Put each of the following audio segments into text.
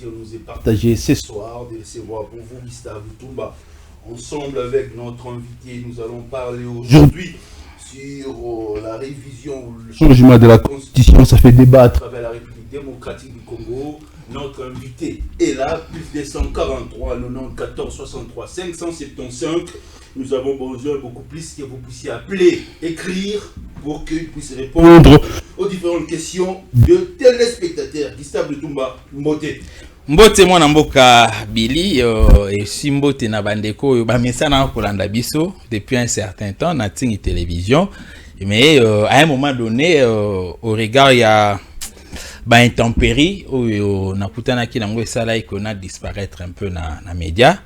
plaisir nous est partagé ce soir de recevoir pour vous Gustave Lutumba. Ensemble avec notre invité, nous allons parler aujourd'hui sur la révision ou le changement de la Constitution. Ça fait débat à travers la République démocratique du Congo. Notre invité est là, plus de 143, 94, 63, 575. Nous avons besoin beaucoup plus que vous puissiez appeler, écrire, pour qu'il puisse répondre aux différentes questions de téléspectateurs. Gustave Lutumba, Mbote. Mbote mwana mboka Billy et Simbote na bandeko ba mesana kolanda biso depuis un certain temps na tingi télévision, mais à un moment donné au regard il y a ba intempérie où na kutana ki nango esala ikona disparaître un peu na média.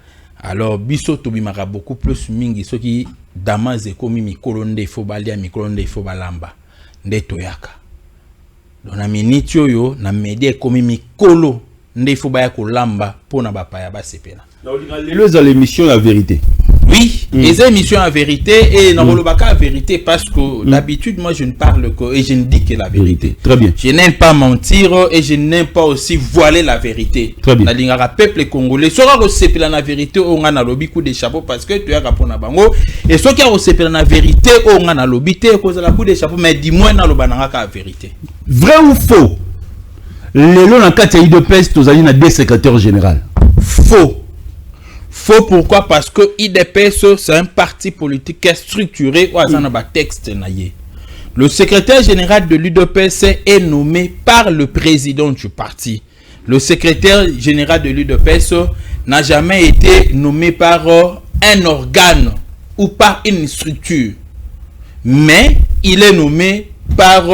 Alors biso to bimaka beaucoup plus mingi soki damaze komi mikolo nde fo balia mikolo nde fo balamba nde toyaka. Dans na minute yo na média komi mikolo nde fo baya kolamba pona bapaya basepela. Les l'émission La Vérité. Oui, les émissions à vérité et non la vérité parce que d'habitude moi je ne parle que et je ne dis que la vérité. Très bien. Je n'aime pas mentir et je n'aime pas aussi voiler la vérité. Très bien. La lingara peuple congolais sera recépela la vérité on a lobby coup de chapeau parce que tu as rapona bango et ceux qui a recépela la vérité on a lobby te cause la coup de chapeau mais dis-moi na lobananga ka vérité. Vrai ou faux? Les lots en 4 IDPS tous allés na deux secrétaires généraux. Faux. Faux pourquoi? Parce que IDPS c'est un parti politique structuré ou un texte naïe. Le secrétaire général de l'UDPS est nommé par le président du parti. Le secrétaire général de l'UDPS n'a jamais été nommé par un organe ou par une structure. Mais il est nommé par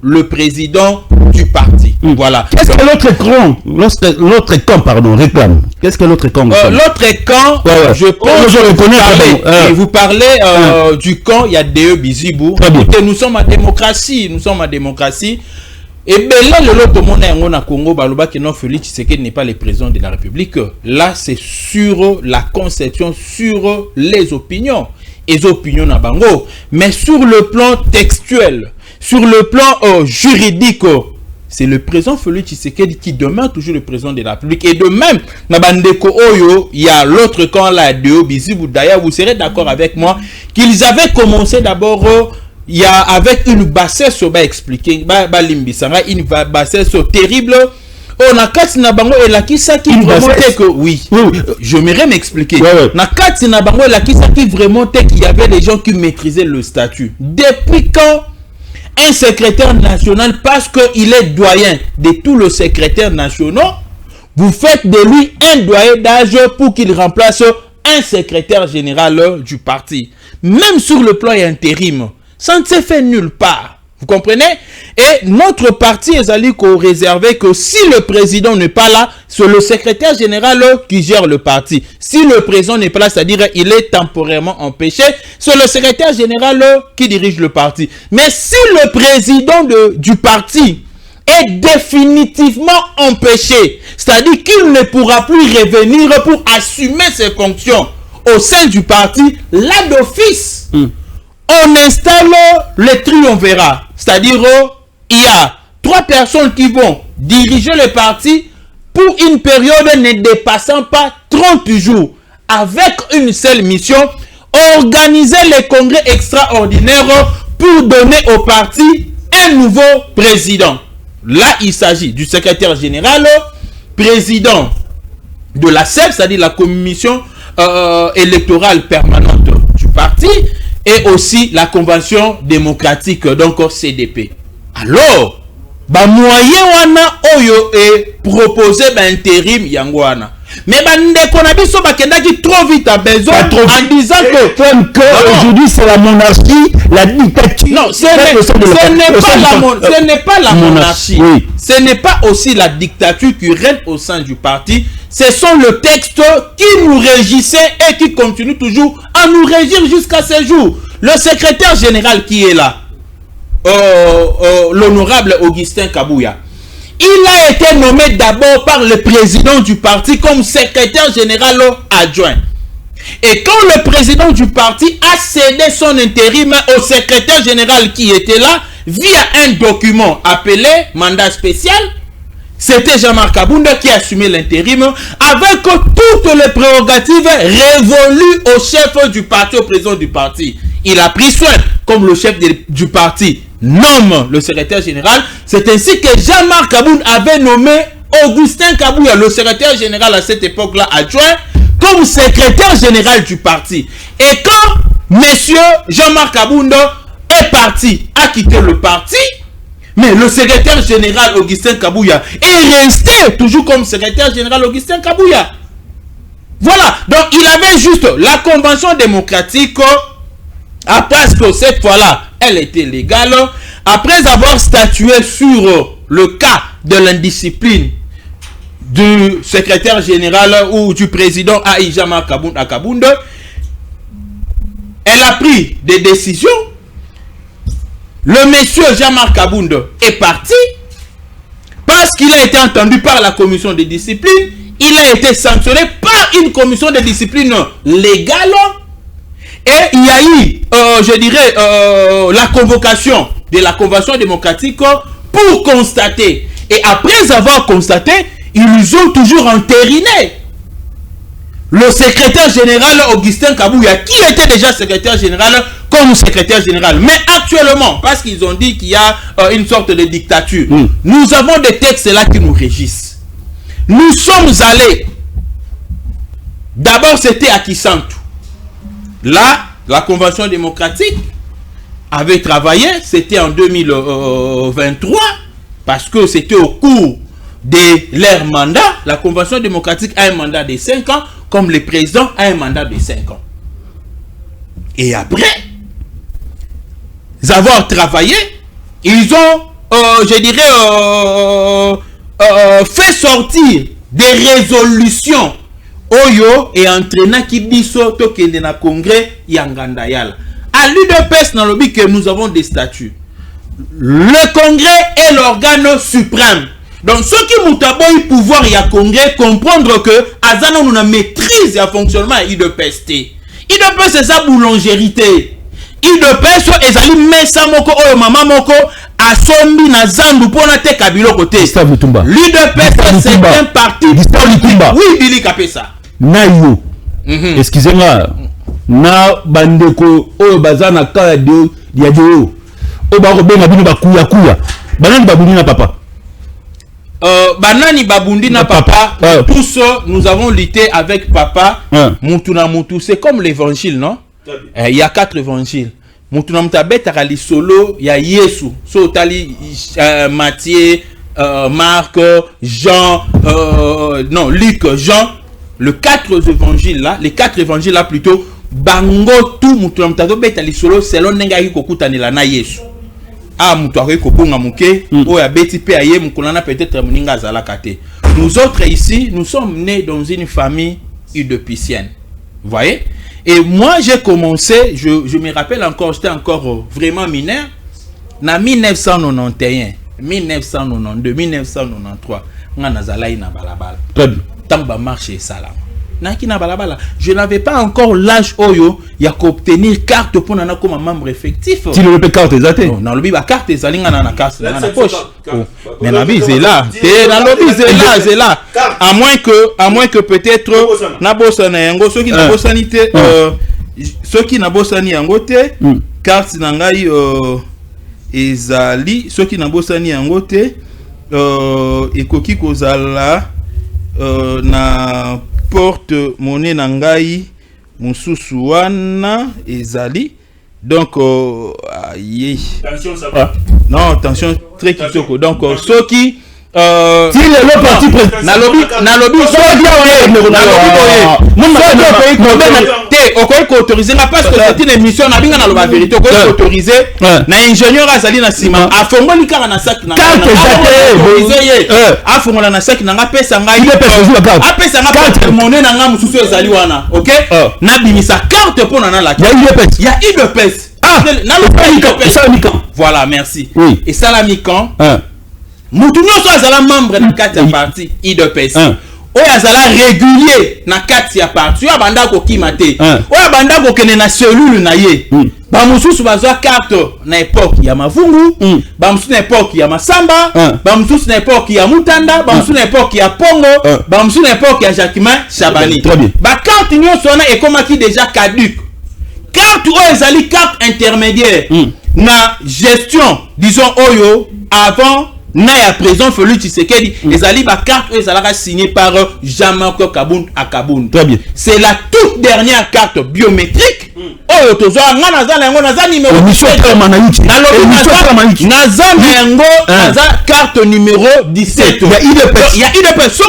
le président du parti. Voilà. Qu'est-ce que l'autre camp, pardon, réclame? Qu'est-ce que l'autre camp l'autre camp, je pense je reconnais, vous parlez du camp, il y a DE Bizibou. Écoutez, nous sommes en démocratie. Nous sommes en démocratie. Et bien là, le monde est en Congo, Baloba, qui non, Félix Tshisekedi n'est pas le président de la République. Là, c'est sur la conception, sur les opinions. Et les opinions à Bango. Mais sur le plan textuel, sur le plan juridique, c'est le président Félix Tshisekedi qui demeure toujours le président de la République. Et de même, il y a l'autre camp là, de Bizibou. D'ailleurs, vous serez d'accord avec moi qu'ils avaient commencé d'abord il y a avec une bassesse sur expliquer une bassesse terrible. On a quatre nabango et la kisa qui vraiment que oui, j'aimerais m'expliquer. Na quatre nabango et la kisa qui vraiment qu'il y avait des gens qui maîtrisaient le statut. Depuis quand un secrétaire national, parce qu'il est doyen de tous les secrétaires nationaux, vous faites de lui un doyen d'âge pour qu'il remplace un secrétaire général du parti. Même sur le plan intérim, ça ne s'est fait nulle part. Vous comprenez? Et notre parti est allé réserver que si le président n'est pas là, c'est le secrétaire général qui gère le parti. Si le président n'est pas là, c'est-à-dire il est temporairement empêché, c'est le secrétaire général qui dirige le parti. Mais si le président du parti est définitivement empêché, c'est-à-dire qu'il ne pourra plus revenir pour assumer ses fonctions au sein du parti, là d'office, on installe le triumvirat. C'est-à-dire, il y a 3 personnes qui vont diriger le parti pour une période ne dépassant pas 30 jours, avec une seule mission, organiser les congrès extraordinaires pour donner au parti un nouveau président. Là, il s'agit du secrétaire général, président de la CEP, c'est-à-dire la commission électorale permanente du parti, et aussi la convention démocratique, donc CDP. Alors, moyen wana oyo est proposé intérim yangoana. Mais ndeko bakendaki trop vite à besoin en disant que aujourd'hui c'est la monarchie, la dictature. Non, ce n'est pas la monarchie. Oui. Ce n'est pas aussi la dictature qui règne au sein du parti. Ce sont les textes qui nous régissaient et qui continuent toujours à nous régir jusqu'à ce jour. Le secrétaire général qui est là, l'honorable Augustin Kabouya, il a été nommé d'abord par le président du parti comme secrétaire général adjoint. Et quand le président du parti a cédé son intérim au secrétaire général qui était là, via un document appelé mandat spécial, c'était Jean-Marc Kabunda qui assumait l'intérim avec toutes les prérogatives révolues au chef du parti, au président du parti. Il a pris soin, comme le chef du parti nomme le secrétaire général. C'est ainsi que Jean-Marc Kabunda avait nommé Augustin Kabouya, le secrétaire général à cette époque-là adjoint, comme secrétaire général du parti. Et quand monsieur Jean-Marc Kabunda est parti, a quitté le parti, mais le secrétaire général Augustin Kabouya est resté toujours comme secrétaire général Augustin Kabouya. Voilà, donc il avait juste la convention démocratique, parce que cette fois-là, elle était légale, après avoir statué sur le cas de l'indiscipline du secrétaire général ou du président Aïjama Kabunda, elle a pris des décisions. Le monsieur Jean-Marc Kabunda est parti parce qu'il a été entendu par la commission de discipline. Il a été sanctionné par une commission de discipline légale. Et il y a eu, je dirais, la convocation de la Convention démocratique pour constater. Et après avoir constaté, ils ont toujours entériné le secrétaire général Augustin Kabouya, qui était déjà secrétaire général, comme secrétaire général. Mais actuellement, parce qu'ils ont dit qu'il y a une sorte de dictature, nous avons des textes là qui nous régissent. Nous sommes allés, d'abord c'était à Kisantu. Là, la Convention démocratique avait travaillé, c'était en 2023, parce que c'était au cours de leur mandat. La Convention démocratique a un mandat de 5 ans, comme le président a un mandat de 5 ans. Et après avoir travaillé, ils ont, je dirais, fait sortir des résolutions Oyo et entraînant qui biso tokende na congrès Yanganda Yala. À l'UDPS dans le but que nous avons des statuts. Le congrès est l'organe suprême. Donc ceux qui mutaboy pouvoir y a congrès comprendre que azana nous maîtrise le fonctionnement à UDPS. UDPS c'est sa boulangerie. UDPS ezali mesa moko oyo mama moko asombi na zandu pona te kabilo côté. L'UDPS c'est un parti politique. Oui, Billy Kapesa. Nayo. Excusez-moi. Na bandeko oyo bazana kala de ya de o ba ko benga bino bakuya kuya. Banani babundi na papa. Banani babundi na papa. Tous nous avons lutté avec papa. Mutuna mutu, c'est comme l'évangile, non? Il y a 4 évangiles. Mutuna mutabeta kali solo ya Yesu. So tali Matthieu, Marc, Jean, non, Luc, Jean, les 4 évangiles là, plutôt, bango tout mutuna mutato beta li solo selon nenga yi kokutanela na Yesu. Ah, mutare kobonga muke, oya beti pe aye mukulana peut-être muninga zalaka te. Nous autres ici, nous sommes nés dans une famille udepicienne. Vous voyez? Et moi j'ai commencé, je me rappelle encore, j'étais encore vraiment mineur, en 1991, 1992, 1993, on a nazalaï na balabala. Tamba marché salam. Je n'avais pas encore l'âge oyo ya qu'obtenir carte pour nana comme membre effectif. Si le carte est non, dans le biba carte est zalinga na carte na poche. Mais la bise est là. Dans le bise est là. À moins que peut-être na bosana yango ceux qui na bosanité ceux qui na bosani yango te carte na ngai ezali ceux qui na bosani yango te ekoki kozala na porte monnaie nangai mususu wana ezali donc attention ça va non attention très kitoko donc ceux qui si le parti nalobi autoriser parce que c'est une émission na binga na la vérité autoriser na ingénieur azali na sima afongoli kaka na sac na afongola na sac na pesa ngai apesa nga monnaie na nga mususu ezali wana OK na bimisa carte pour na la il y a UDPS voilà merci et salamikan Moutounio soit azala membre na kati ya parti UDPS. Oyo azala régulier na kati ya parti. Oyo banda ko kimate. Oyo banda ko kene na cellule na ye. bamususu bazwa carte na époque ya Mavungu, bamususu na époque ya Masamba, bamususu na époque ya Mutanda, bamususu na époque ya Pongo, bamususu na époque ya Jacquemin Chabani. Ba carte nyonso wana ekomaki déjà caduque. Carte oyo ezali carte intermédiaire na gestion, disons oyo avant na ya président Félix Tshisekedi, ezali ba carte oyo ezalaka signée par Jean-Marc Kabund à Kabund. Très bien. C'est la toute dernière carte biométrique. Oyo tozwa ngana za yango naza numéro naza yango naza carte numéro 17. Il y a IDPS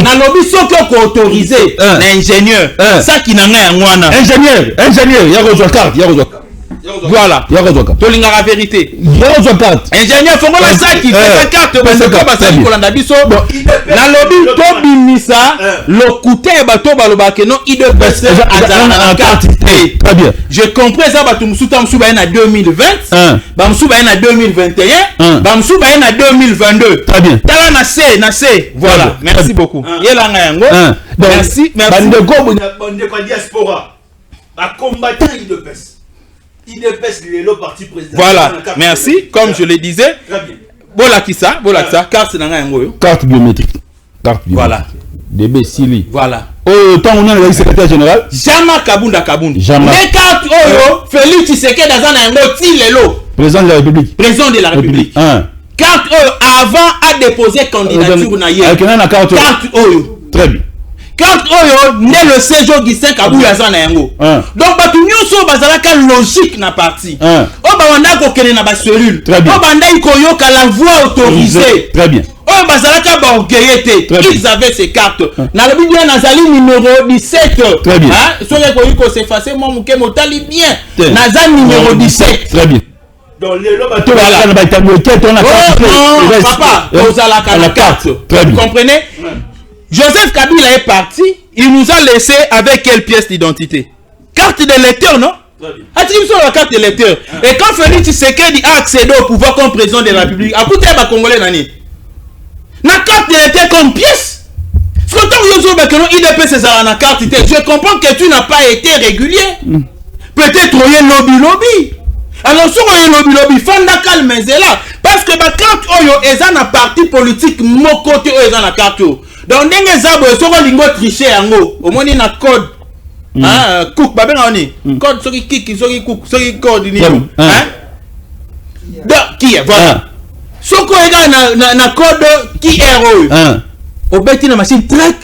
na lobi soki ko autorisé na ingénieur ça qui na yango wana ingénieur ya rejoindre carte ya rejoindre. Voilà, tolinga la vérité. Ingénieur fongola saki fait carte parce que basali kolanda biso na lobi to bimisa lokuta bato balobake non IDPS azana carte. Très bien. Je comprends ça bato musuta musuba na 2020, ba musuba na 2021, ba musuba na 2022. Très bien. Tala na C. Voilà. Merci beaucoup. Yela nga yango. Merci. Bande ko diaspora. Ba combattant IDPS. Parti président. Voilà, merci. Comme je le disais, voilà qui ça, carte carte biométrique. Voilà. DB Sili. Voilà. Tant on a le secrétaire général. Jean-Marc Kabund. Les cartes Félix Tshisekedi azana yango tilelo. Président de la République. Président de la République. Carte avant à déposer candidature na yé. Carte oyo. Très bien. Carte oyo né le séjour Augustin Kabuya za na yango. Donc batu nyonso bazalaka logique na parti. O banda ko kene na ba cellule. O banda ikoyoka la voix autorisée. Très bien. O bazalaka ba orgueillete. Ils avaient ces cartes. Na le bien nazali numéro 17. Très bien. Soki ko s'effacer moi muke motali bien. Naza numéro 17. Très bien. Dans les bateaux na ba tamoquette on a papa, vous avez la carte. Vous comprenez? Joseph Kabila est parti, il nous a laissé avec quelle pièce d'identité? Carte de lecteur, non? A-t-il sur la carte de lecteur? Et quand Félix Tshisekedi a accédé au pouvoir comme président de la République, à côté de Congolais, la carte de lecteur comme pièce? Je comprends que tu n'as pas été régulier. Peut-être qu'il y a lobby. Alors, si on a lobby, fanda calme là. Parce que la carte oyo est un parti politique, mon côté oyo est la carte. Donc, ndenge zabo soko lingo tricher yango. Omoni na code. Cook babenga oni. Code soki kiki soki cook soki code ni. Hein? Qui est voilà. Soko ega na code qui est obeti na machine track.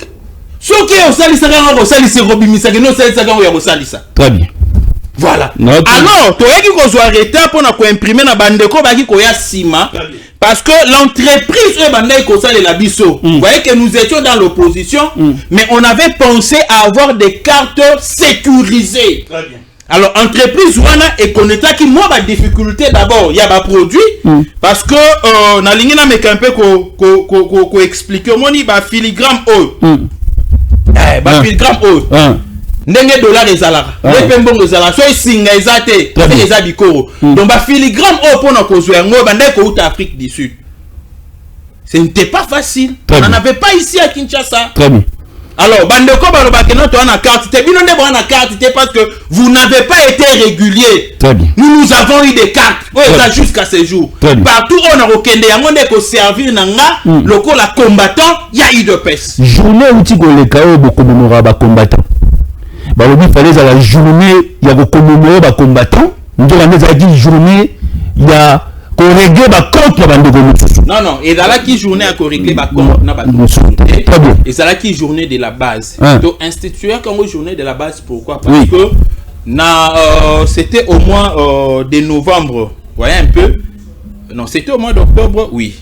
Soki osalisa nga osalisa robimisa que no osalisa nga ya osalisa. Très bien. Voilà. Alors, tu as dit qu'on soit arrêté pour imprimer na bandeko baki koya sima parce que l'entreprise est bandé ko sale la biso. Vous voyez que nous étions dans l'opposition, mais on avait pensé à avoir des cartes sécurisées. Très bien. Alors, entreprise wana et connaîtra qui moi ba difficulté d'abord, il y a ba produit parce que na ligne na mekampe ko expliquer moni ba filigrane haut. Ba filigrane haut. Ndenge dollar ezalaka lepe mbongo ezalaka so isinga ezate eza bikoro donc ba filigrane au pona kozwa yango bande ko uta Afrique du Sud. Ce n'était pas facile. On n'en avait pas ici à Kinshasa. Très bien. Alors bandeko balobaki non to na carte te bino ndebo na carte te parce que vous n'avez pas été régulier. Très bien. Nous avons eu des cartes jusqu'à ce jour. Partout on a okende yango ndeko servir nanga lokola combattant ya IDPS. Journée où tu le kao beaucoup mémorable combattant. Il fallait la journée, il y a commémorer les combattants. Nous avons dit journée, il y a corrigé contre la bande. Non, et dans la qui journée à corriger les contre la bande. Et c'est là qui journée de la base. Donc, instituer comme journée de la base, pourquoi? Parce que c'était au mois de novembre. Vous voyez un peu? Non, c'était au mois d'octobre, oui.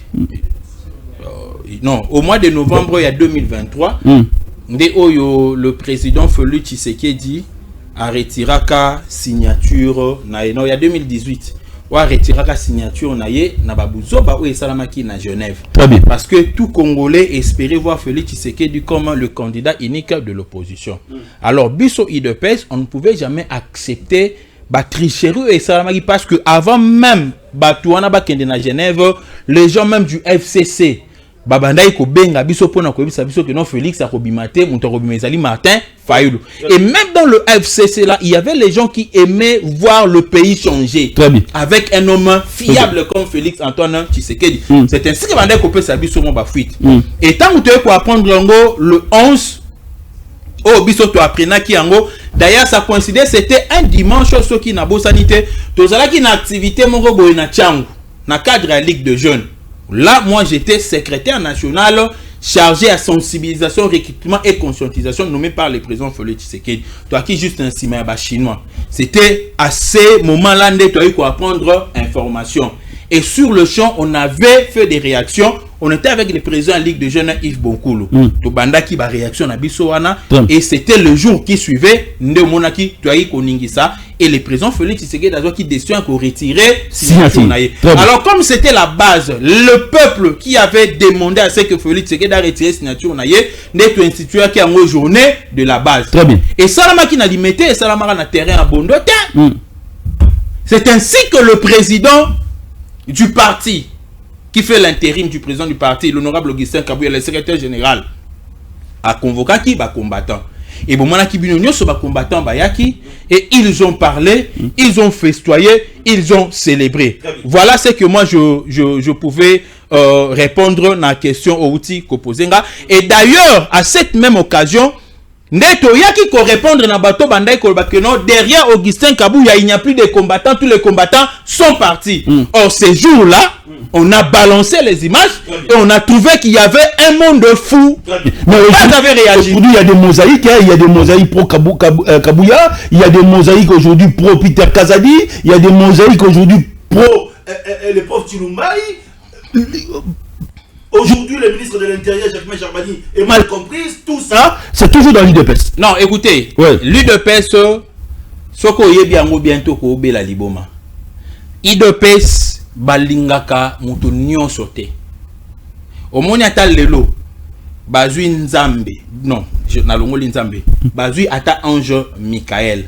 Non, au mois de novembre, il y a 2023. Le président Félix Tshisekedi a retiré sa signature il y a 2018 a retiré sa signature na babuzoba ou esalamaki na Genève. Parce que tout Congolais espérait voir Félix Tshisekedi comme le candidat unique de l'opposition. Alors biso IDPS, on ne pouvait jamais accepter tricherie et esalamaki parce que avant même batouana bakende na Genève, les gens même du FCC babandai ko benga biso pona ko bisa biso que non Félix a kobimate monto kobimezali Martin Fayulu. Et même dans le FCC là, il y avait les gens qui aimaient voir le pays changer. Très bien. Avec un homme fiable comme Félix Antoine Tshisekedi. C'est ainsi que bandai ko pesa biso mo ba fuite. Et tant que tu pour apprendre le 11 oh biso to apprena ki yango. D'ailleurs ça coïncidait, c'était un dimanche ce qui na bo sanité. Tozala ki na activité moko boy na Tchangu na cadre de la Ligue de jeunes. Là, moi, j'étais secrétaire national chargé à sensibilisation, recrutement et conscientisation nommé par le président Félix Tshisekedi. Toi qui juste un cimaba chinois. C'était à ces moments-là que tu as apprendre information. Et sur le champ, on avait fait des réactions. On était avec le président de la Ligue de jeunes Yves Bonkoulou. Tobanda qui ba réaction na bisoana. Et c'était le jour qui suivait. Ndemonaki Toaï Koningisa. Et le président Félix Tshisekedi qui décidé qu'on retirer. Alors comme c'était la base, le peuple qui avait demandé à ce que Félix Tshisekedi a retiré signature naïe, n'est institué qui a une journée de la base. Très bien. Et Salama qui n'a dit mettez et Salama na terrain à Bondote. C'est ainsi que le président du parti qui fait l'intérim du président du parti, l'honorable Augustin Kabouya, le secrétaire général, a convoqué qui va combattant. Et bon, qui va combattant Bayaki, et ils ont parlé, ils ont festoyé, ils ont célébré. Voilà ce que moi je pouvais répondre à la question au outil Kopozenga. Et d'ailleurs, à cette même occasion, Neto Yaki ko répondre na bateau bandai ko bakeno derrière Augustin Kabouya il n'y a plus de combattants, tous les combattants sont partis. Or ces jours-là, on a balancé les images et on a trouvé qu'il y avait un monde fou. Mais vous avez réagi. Aujourd'hui, il y a des mosaïques, il y a des mosaïques pro Kabouya, il y a des mosaïques aujourd'hui pro Peter Kazadi, il y a des mosaïques aujourd'hui pro le pauvre Tilumbai. Aujourd'hui, le ministre de l'Intérieur, Jacques Charbani, est mal compris. Tout ça, c'est toujours dans l'UDPS. Non, écoutez, l'UDPS, Soko Yebiango bientôt ko be la liboma. UDPS balingaka mutu nyonso te. Omoni ata lelo bazui Nzambe. Non, na longoli Nzambe. Bazui ata Ange Michael.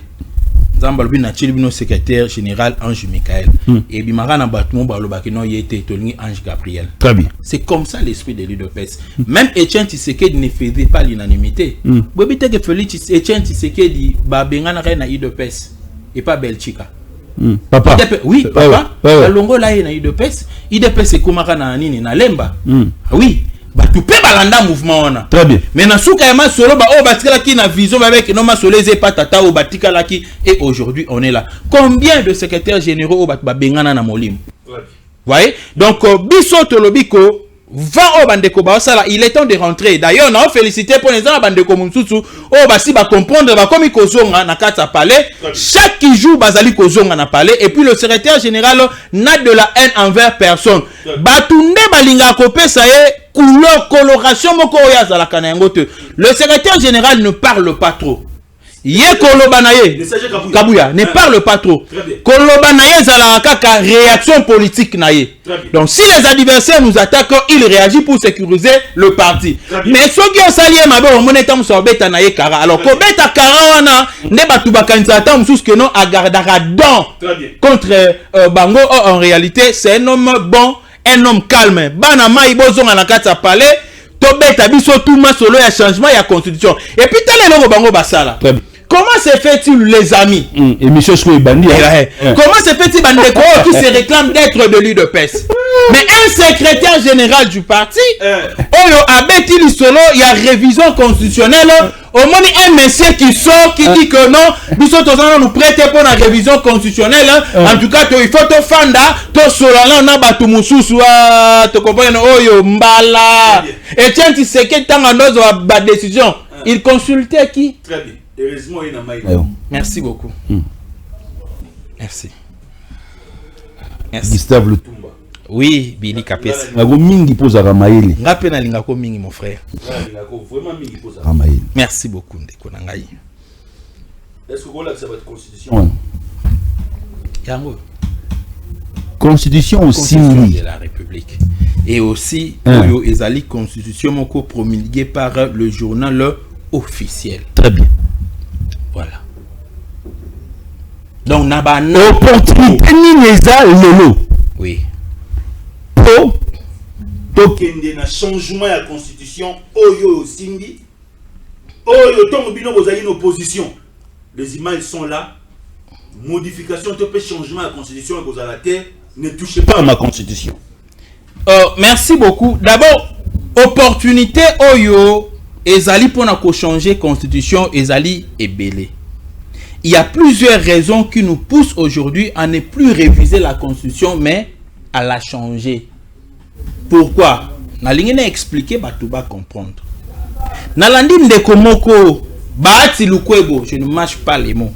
Nzambe na chilibino secrétaire général Ange Michael. Et bimara na batmo balobaki non yete tolingi Ange Gabriel. Très bien. C'est comme ça l'esprit de l'UDPS. Même Etienne Tshisekedi ne faisait pas l'unanimité. Bobite que Félix Etienne Tshisekedi ba bengana na UDPS et pas Belchika. Papa. Oui, papa. La longo la na UDPS, UDPS kumaka na nini na lemba. Oui. Bah tu peux balanda mouvement ona. Très bien. Mais na souka ma solo ba o batika ki na vision avec no ma soleze pas tata o batika la ki et aujourd'hui on est là. Combien de secrétaires généraux o ba bengana na molim. Voyez? Donc biso tolobiko va au bandeko ba sala, il est temps de rentrer. D'ailleurs, on a félicité pour les gens bandeko mumsusu o basi ba comprendre ba comme kozonga na kata palais. Chaque jour bazali kozonga na palais et puis le secrétaire général n'a de la haine envers personne. Batunde balinga kopesa ye couleur coloration moko ya zala kana ngote. Le secrétaire général ne parle pas trop. Ye kolobanaye Kabouya ne parle pas trop. Kolobanaye zala kaka réaction politique naye. Donc si les adversaires nous attaquent, il réagit pour sécuriser le parti. Mais ceux qui ont sali mabe o moneta musobeta naye kara. Alors ko beta kara wana ne batu bakanza ta musus que non agardara don contre Bango. En réalité, c'est un homme bon, un homme calme. Bana mai bozonga na kata palais, to beta biso tout ma solo ya changement ya constitution. Et puis telle longo Bango basala. Comment se fait-il, les amis? Et monsieur Bandi. Comment se fait-il, Bandeko, qui se réclame d'être de l'UDPS? Mais un secrétaire général du parti, Oyo Abeti Solo, il y a révision constitutionnelle. Au moins, un monsieur qui sort, qui dit que non, nous nous prêter pour la révision constitutionnelle. En tout cas, il faut te fanda, to solala, on a battu mususu, te comprendre, Oyo Mbala. Et tiens, tu sais que tant en a décision, il consultait qui? Très bien. Heureusement, il y a Merci beaucoup. Merci. Merci. Gustave Lutumba. Oui, Billy Kapes. Ngapena lingako mingi mon frère. Merci beaucoup ndeko nangai. Est-ce que vous avez votre constitution? Yango. Constitution aussi de la République. Et aussi Oyo ezali constitution moko promulguée par le journal officiel. Très bien. Voilà. Donc, naba opportunité ni lelo. Oui. Pour tokende na changement ya constitution oyo simbi oyo tongo bino bozali une opposition. Les images sont là. Modification de changement de la constitution et la terre, ne touchez pas à ma constitution. Merci beaucoup. D'abord, opportunité oyo ezali pour na ko changer constitution ezali ebele. Il y a plusieurs raisons qui nous poussent aujourd'hui à ne plus réviser la constitution mais à la changer. Pourquoi? Na lingine expliquer ba tout ba comprendre. Na landi ndeko moko baati lukwebo, je ne mâche pas les mots.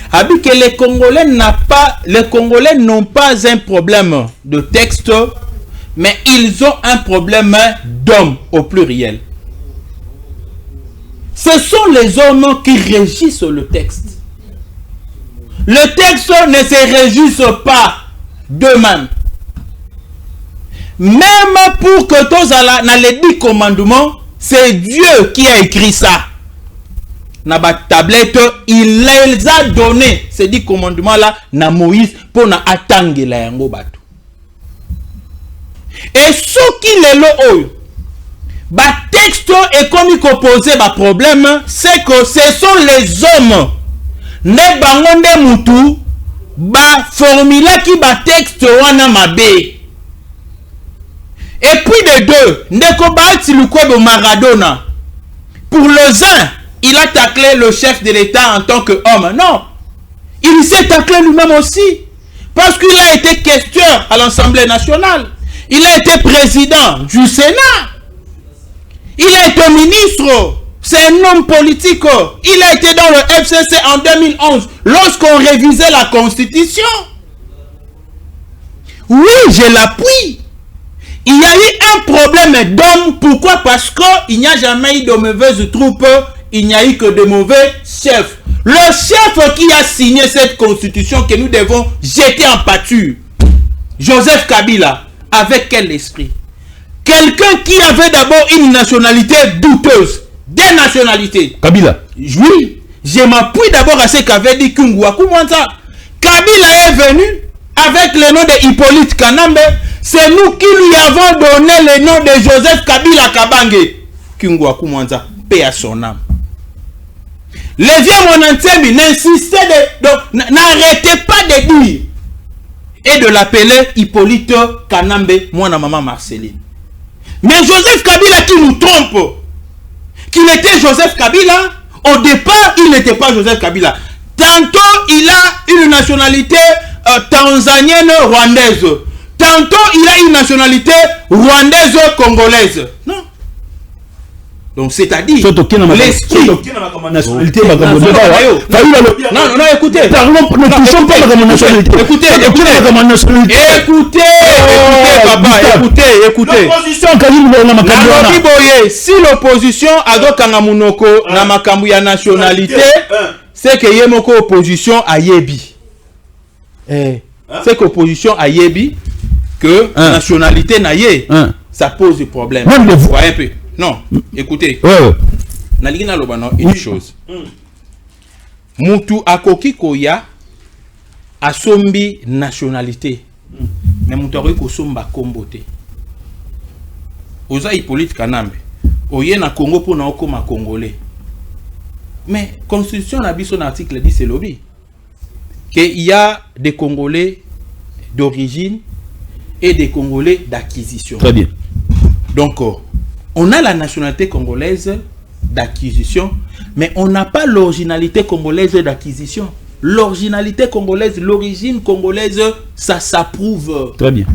Abi que les Congolais n'ont pas un problème de texte, mais ils ont un problème d'hommes au pluriel. Ce sont les hommes qui régissent le texte. Le texte ne se régisse pas d'eux-mêmes. Même pour que tous dans les 10 commandements, c'est Dieu qui a écrit ça. Na ba tablette, il les a donné ces 10 commandements là na Moïse pour na atangela yango bato. Et ce qui les lo ba texte est comme il composé ba problème, c'est que ce sont les hommes ne bangonde mutu ba formula qui ba texte wana mabe. Et puis de deux, ndeko ba tilukwebo Maradona. Pour les uns, il a taclé le chef de l'État en tant qu'homme. Non. Il s'est taclé lui-même aussi. Parce qu'il a été questeur à l'Assemblée nationale. Il a été président du Sénat. Il a été ministre. C'est un homme politique. Il a été dans le FCC en 2011 lorsqu'on révisait la Constitution. Oui, je l'appuie. Il y a eu un problème d'homme. Pourquoi? Parce qu'il n'y a jamais eu de mauvaises troupes. Il n'y a eu que de mauvais chefs. Le chef qui a signé cette constitution que nous devons jeter en pâture, Joseph Kabila, avec quel esprit? Quelqu'un qui avait d'abord une nationalité douteuse. Des nationalités. Kabila. Oui. Je m'appuie d'abord à ce qu'avait dit Kungwaku Mwanza. Kabila est venu avec le nom de Hippolyte Kanambe. C'est nous qui lui avons donné le nom de Joseph Kabila Kabange. Kungwaku Mwanza, paix à son âme. Les vieux Monantemi n'insistaient n'arrêtez pas de dire et de l'appeler Hippolyte Kanambe, moi na maman Marceline. Mais Joseph Kabila qui nous trompe, qu'il était Joseph Kabila, au départ il n'était pas Joseph Kabila. Tantôt il a une nationalité tanzanienne rwandaise, tantôt il a une nationalité rwandaise congolaise. Non. Donc c'est-à-dire l'esprit. Non, écoutez. Ne touchons pas la nationalité. Écoutez, écoutez. Si l'opposition a donc un munoko na makambu ya nationalité, c'est que yemoko opposition a yebi. C'est que opposition a yebi que nationalité na ye, ça pose des problèmes. Voyez un peu. Non, écoutez. Naligina lobano une chose. Mutu akoki koya asombi nationalité. Mais mutu akoki kosomba kombote. Oza Hippolyte Kanambe. Oye na Congo pour na okoma congolais. Mais constitution na biso na article 10 c'est lobby. Qu'il y a des Congolais d'origine et des Congolais d'acquisition. Très bien. Donc on a la nationalité congolaise d'acquisition, mais on n'a pas l'originalité congolaise d'acquisition. L'originalité congolaise, l'origine congolaise, ça s'approuve. Très bien.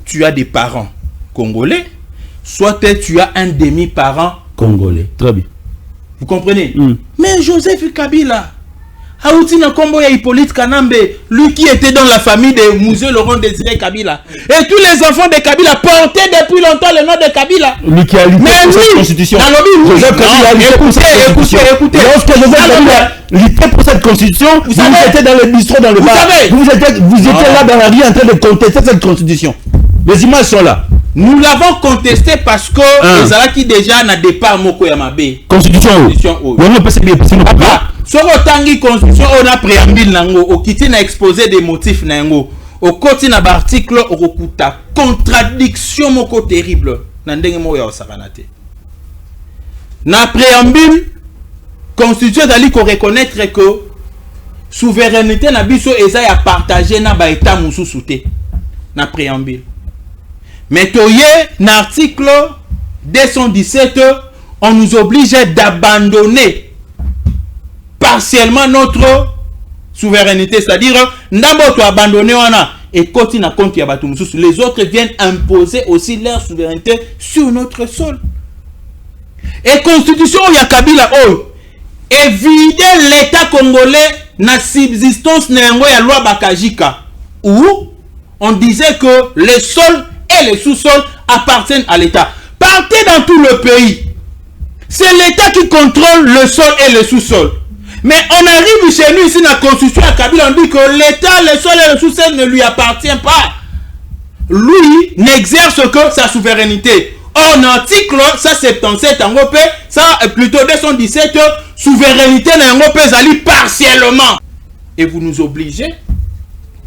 Tu as des parents congolais, soit tu as un demi-parent congolais. Très bien. Vous comprenez? Mais Joseph Kabila, Aoutina Kombo et Hippolyte Kanambe, lui qui était dans la famille de Mouzé Laurent Désiré Kabila. Et tous les enfants de Kabila portaient depuis longtemps le nom de Kabila. Lui qui a lutté pour cette constitution. Joseph Kabila a lutté pour cette constitution. Écoutez. Lorsque Joseph Kabila luttait pour cette constitution, vous étiez dans le bistrot, dans le bar. Vous étiez là dans la rue en train de contester cette constitution. Les images sont là. Nous l'avons contesté parce que les Alaki déjà n'a départ Moko Yamabe. Constitution. Sur autant de constitution, on a préambule nango, au kiti na exposé des motifs nango. au côté na article okuta contradiction moko terrible na ndenge mo ya osakanate na préambule constitution dali ko reconnaître que souveraineté na biso eza ya partager na ba état mususu te na préambule mais toye na article 217 on nous oblige d'abandonner partiellement notre souveraineté, c'est-à-dire ndambo to abandonner wana et koti na compte ya batu mususu, les autres viennent imposer aussi leur souveraineté sur notre sol. Et constitution ya Kabila éviter l'état congolais na subsistance na yango ya loi Bakajika où on disait que les sols et les sous-sols appartiennent à l'état. Partez dans tout le pays. C'est l'état qui contrôle le sol et le sous-sol. Mais on arrive chez nous ici dans la constitution à Kabila, on dit que l'état, le sol et le sous-sol ne lui appartient pas. Lui n'exerce que sa souveraineté. Or, dans l'article 177 en Europe, ça plutôt 217, souveraineté en Europe, ça lit partiellement. Et vous nous obligez,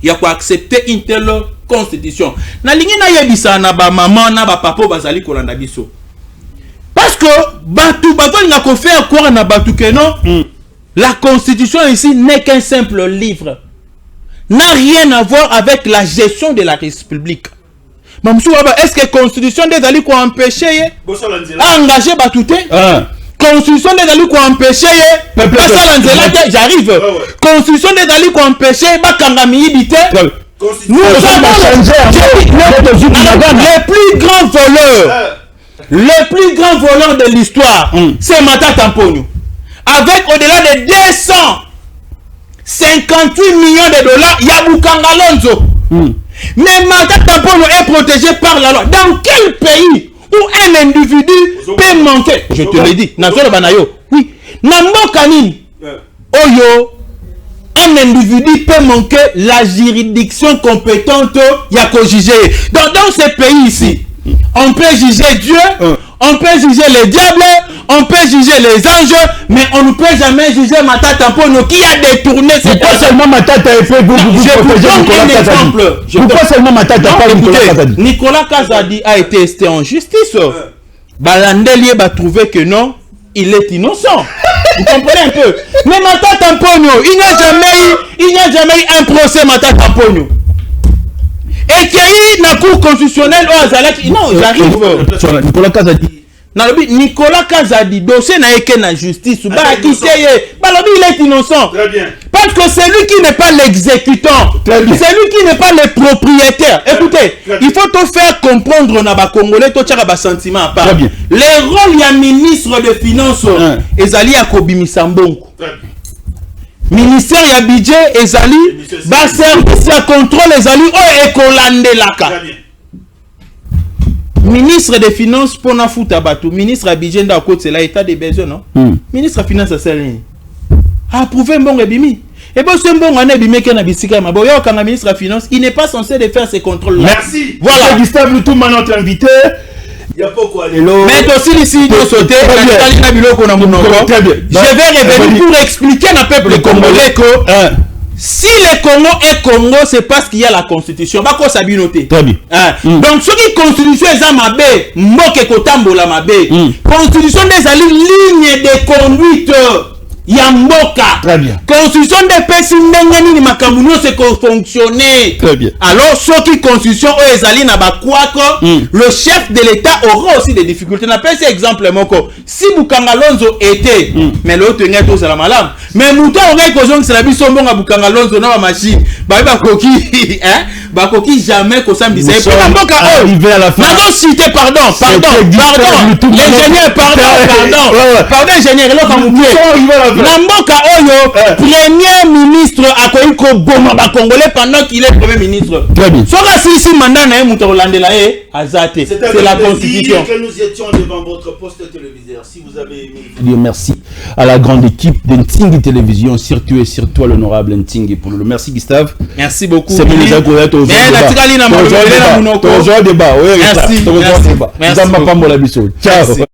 il y a quoi accepter une telle constitution. Na lingi na yebisa na ba maman na ba papa bazali kolanda biso. Parce que batu bato nga ko faire quoi na batu que non. La constitution ici n'est qu'un simple livre. N'a rien à voir avec la gestion de la République. Est-ce que la constitution des alliés quoi empêcher à engager Batouté? Constitution des alliés quoi empêcher j'arrive. Constitution des alliés quoi empêcher Bakangami Ibité. Nous avons les plus grands voleurs. Le plus grand voleur de l'histoire, c'est Mata Tamponyo. Avec au-delà de 258 millions de dollars, il y a Bukanga Lonzo. Mais Mata Tamponyo est protégé par la loi. Dans quel pays où un individu peut manquer? Je te l'ai dit. Oui. Nambokanini. Oyo. Un individu peut manquer la juridiction compétente. Il y a qu'au juger. Dans ce pays ici, on peut juger Dieu, on peut juger les diables, on peut juger les anges, mais on ne peut jamais juger Mata Tamponyo qui a détourné cette... Pourquoi seulement Mata Tamponyo Pourquoi seulement Mata Tamponyo Nicolas Kazadi a été esté en justice. Balandelier va trouver que non, il est innocent. Vous comprenez un peu? Mais Mata Tamponyo, il n'y a jamais eu un procès Mata Tamponyo. Et qu'il y a eu la cour constitutionnelle au Azalak. Non, j'arrive. Nicolas Kazadi. Nicolas Kazadi, dossier n'a été na justice. Il est innocent. Très bien. Parce que c'est lui qui n'est pas l'exécutant. C'est lui qui n'est pas le propriétaire. Écoutez, il faut tout faire comprendre aux Congolais, tout ça sentiment à part. Les rôles, il y a ministre de finances, Ezali Akobi Sambongo. Ministère ya budget ezali ba service ya contrôle ezali o ekolande laka. Ministre des finances pour na futa batou, ministre ya budget nda côté c'est l'état des besoins non. Ministre des finances c'est rien. Approuver mbongo bimi. Et bon ce mbongo na bimi ke na bisika ma boyo kanga ministre des finances, il n'est pas censé de faire ces contrôles là. Merci. Voilà Gustave Lutumba notre invité. Il y a pas quoi aller. Mais aussi ici de sauter je vais revenir pour expliquer au peuple congolais que si le Congo est Congo, c'est parce qu'il y a la constitution. Bako sabinoté. Très bien. Donc ce qui constitution est mabé, moke kotambola mabé. Constitution des lignes de conduite. Yamboka. Très bien. Constitution des pays ndengeni ni makambu c'est fonctionner. Très bien. Alors ce qui constitution o ezali na bakwako, le chef de l'état aura aussi des difficultés. Na pese exemple moko. Si Bukanga Lonzo était mais l'autre n'est tout la malade. Mais mouton aurait kozong c'est la biso mbonga Bukanga Lonzo na ba machine. Ba koki hein? Ba koki jamais ko sambi c'est pour mboka arrivé à la fin. N'a cité pardon. L'ingénieur pardon ingénieur le Namboka Oyo, premier ministre a connu Koboma Congolais pendant qu'il est premier ministre. Très bien. Si mandat n'a pas Azate, c'est la constitution. Que nous étions devant votre poste téléviseur. Si vous avez aimé. Dieu merci à la grande équipe d'Ntingi Télévision, surtout et surtout à l'honorable Ntingi pour le. Merci Gustave. Merci beaucoup. C'est bien déjà qu'on est au débat. Merci. Ciao.